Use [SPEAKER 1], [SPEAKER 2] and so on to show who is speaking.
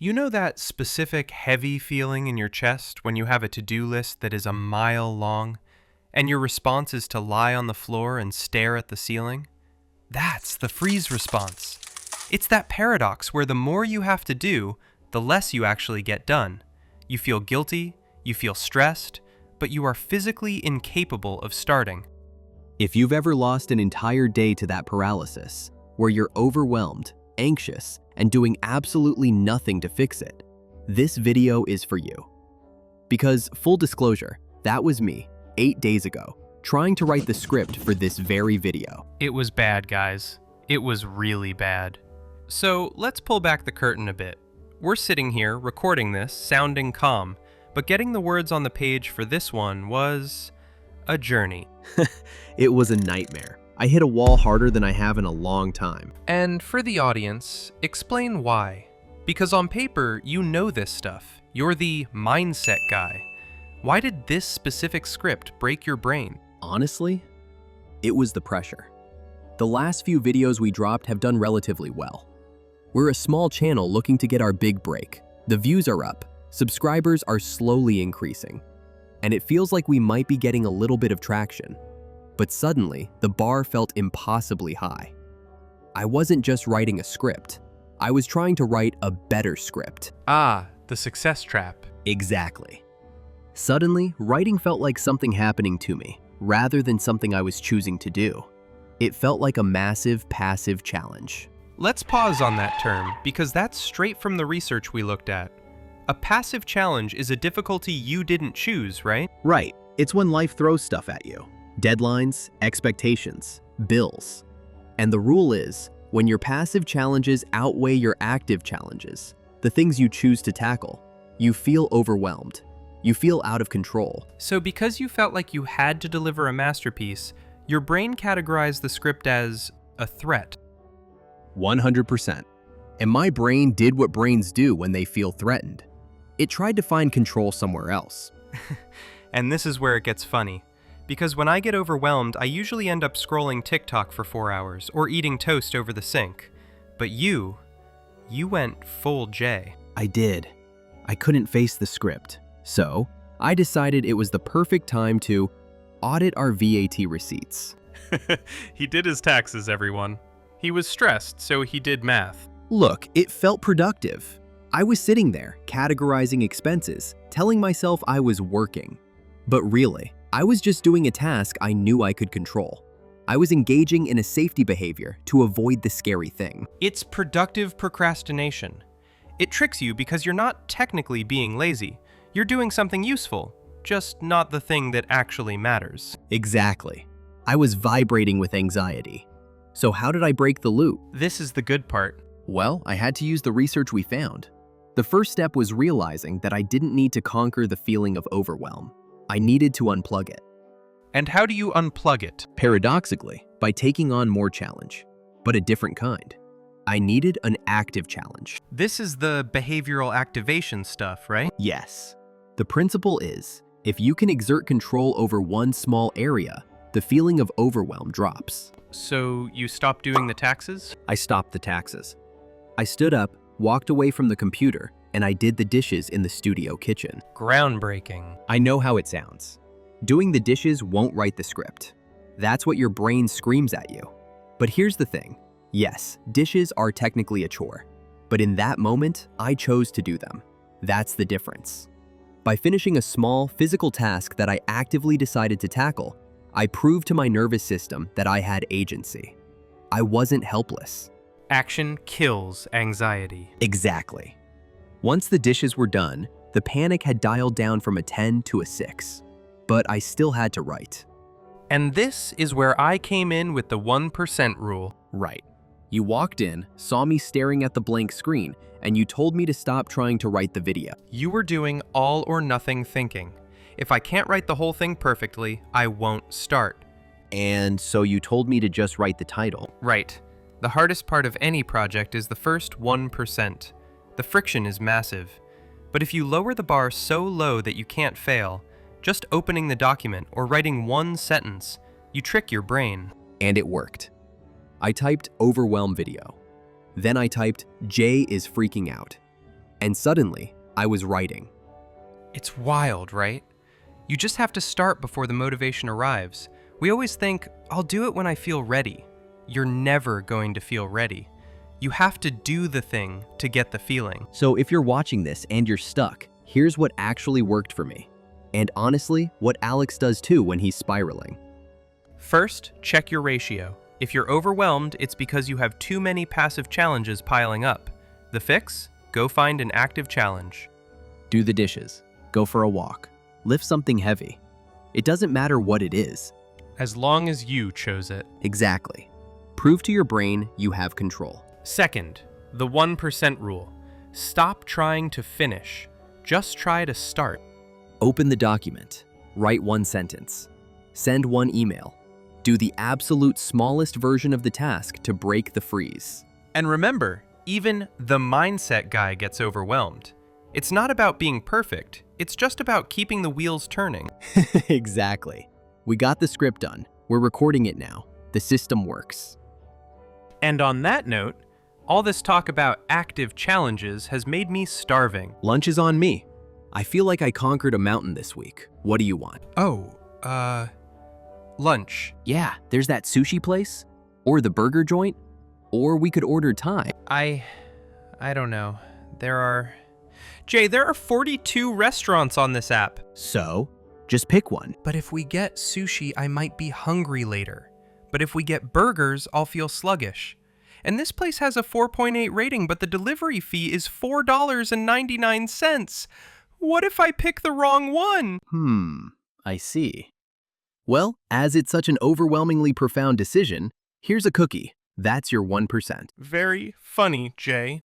[SPEAKER 1] You know that specific heavy feeling in your chest when you have a to-do list that is a mile long, and your response is to lie on the floor and stare at the ceiling? That's the freeze response. It's that paradox where the more you have to do, the less you actually get done. You feel guilty, you feel stressed, but you are physically incapable of starting.
[SPEAKER 2] If you've ever lost an entire day to that paralysis, where you're overwhelmed, anxious, and doing absolutely nothing to fix it, this video is for you. Because, full disclosure, that was me, 8 days ago, trying to write the script for this very video.
[SPEAKER 1] It was bad, guys. It was really bad. So let's pull back the curtain a bit. We're sitting here recording this, sounding calm, but getting the words on the page for this one was a journey.
[SPEAKER 2] It was a nightmare. I hit a wall harder than I have in a long time.
[SPEAKER 1] And for the audience, explain why. Because on paper, you know this stuff. You're the mindset guy. Why did this specific script break your brain?
[SPEAKER 2] Honestly, it was the pressure. The last few videos we dropped have done relatively well. We're a small channel looking to get our big break. The views are up, subscribers are slowly increasing, and it feels like we might be getting a little bit of traction. But suddenly, the bar felt impossibly high. I wasn't just writing a script. I was trying to write a better script.
[SPEAKER 1] Ah, the success trap.
[SPEAKER 2] Exactly. Suddenly, writing felt like something happening to me, rather than something I was choosing to do. It felt like a massive, passive challenge.
[SPEAKER 1] Let's pause on that term, because that's straight from the research we looked at. A passive challenge is a difficulty you didn't choose, right?
[SPEAKER 2] Right. It's when life throws stuff at you. Deadlines, expectations, bills. And the rule is, when your passive challenges outweigh your active challenges, the things you choose to tackle, you feel overwhelmed. You feel out of control.
[SPEAKER 1] So because you felt like you had to deliver a masterpiece, your brain categorized the script as a threat.
[SPEAKER 2] 100%. And my brain did what brains do when they feel threatened. It tried to find control somewhere else.
[SPEAKER 1] And this is where it gets funny. Because when I get overwhelmed, I usually end up scrolling TikTok for 4 hours or eating toast over the sink. But you went full J.
[SPEAKER 2] I did. I couldn't face the script. So, I decided it was the perfect time to audit our VAT receipts.
[SPEAKER 1] He did his taxes, everyone. He was stressed, so he did math.
[SPEAKER 2] Look, it felt productive. I was sitting there, categorizing expenses, telling myself I was working. But really, I was just doing a task I knew I could control. I was engaging in a safety behavior to avoid the scary thing.
[SPEAKER 1] It's productive procrastination. It tricks you because you're not technically being lazy. You're doing something useful, just not the thing that actually matters.
[SPEAKER 2] Exactly. I was vibrating with anxiety. So how did I break the loop?
[SPEAKER 1] This is the good part.
[SPEAKER 2] Well, I had to use the research we found. The first step was realizing that I didn't need to conquer the feeling of overwhelm. I needed to unplug it.
[SPEAKER 1] And how do you unplug it?
[SPEAKER 2] Paradoxically, by taking on more challenge, but a different kind. I needed an active challenge.
[SPEAKER 1] This is the behavioral activation stuff, right?
[SPEAKER 2] Yes. The principle is, if you can exert control over one small area, the feeling of overwhelm drops.
[SPEAKER 1] So you stopped doing the taxes?
[SPEAKER 2] I stopped the taxes. I stood up, walked away from the computer, and I did the dishes in the studio kitchen.
[SPEAKER 1] Groundbreaking.
[SPEAKER 2] I know how it sounds. Doing the dishes won't write the script. That's what your brain screams at you. But here's the thing. Yes, dishes are technically a chore. But in that moment, I chose to do them. That's the difference. By finishing a small, physical task that I actively decided to tackle, I proved to my nervous system that I had agency. I wasn't helpless.
[SPEAKER 1] Action kills anxiety.
[SPEAKER 2] Exactly. Once the dishes were done, the panic had dialed down from a 10 to a 6. But I still had to write.
[SPEAKER 1] And this is where I came in with the 1% rule.
[SPEAKER 2] Right. You walked in, saw me staring at the blank screen, and you told me to stop trying to write the video.
[SPEAKER 1] You were doing all or nothing thinking. If I can't write the whole thing perfectly, I won't start.
[SPEAKER 2] And so you told me to just write the title.
[SPEAKER 1] Right. The hardest part of any project is the first 1%. The friction is massive. But if you lower the bar so low that you can't fail, just opening the document or writing one sentence, you trick your brain.
[SPEAKER 2] And it worked. I typed overwhelm video. Then I typed Jay is freaking out. And suddenly, I was writing.
[SPEAKER 1] It's wild, right? You just have to start before the motivation arrives. We always think, I'll do it when I feel ready. You're never going to feel ready. You have to do the thing to get the feeling.
[SPEAKER 2] So if you're watching this and you're stuck, here's what actually worked for me. And honestly, what Alex does too when he's spiraling.
[SPEAKER 1] First, check your ratio. If you're overwhelmed, it's because you have too many passive challenges piling up. The fix? Go find an active challenge.
[SPEAKER 2] Do the dishes. Go for a walk. Lift something heavy. It doesn't matter what it is.
[SPEAKER 1] As long as you chose it.
[SPEAKER 2] Exactly. Prove to your brain you have control.
[SPEAKER 1] Second, the 1% rule. Stop trying to finish. Just try to start.
[SPEAKER 2] Open the document. Write one sentence. Send one email. Do the absolute smallest version of the task to break the freeze.
[SPEAKER 1] And remember, even the mindset guy gets overwhelmed. It's not about being perfect. It's just about keeping the wheels turning.
[SPEAKER 2] Exactly. We got the script done. We're recording it now. The system works.
[SPEAKER 1] And on that note, all this talk about active challenges has made me starving.
[SPEAKER 2] Lunch is on me. I feel like I conquered a mountain this week. What do you want?
[SPEAKER 1] Lunch.
[SPEAKER 2] Yeah, there's that sushi place, or the burger joint, or we could order Thai.
[SPEAKER 1] I don't know. Jay, there are 42 restaurants on this app.
[SPEAKER 2] So, just pick one.
[SPEAKER 1] But if we get sushi, I might be hungry later. But if we get burgers, I'll feel sluggish. And this place has a 4.8 rating, but the delivery fee is $4.99. What if I pick the wrong one?
[SPEAKER 2] I see. Well, as it's such an overwhelmingly profound decision, here's a cookie. That's your 1%.
[SPEAKER 1] Very funny, Jay.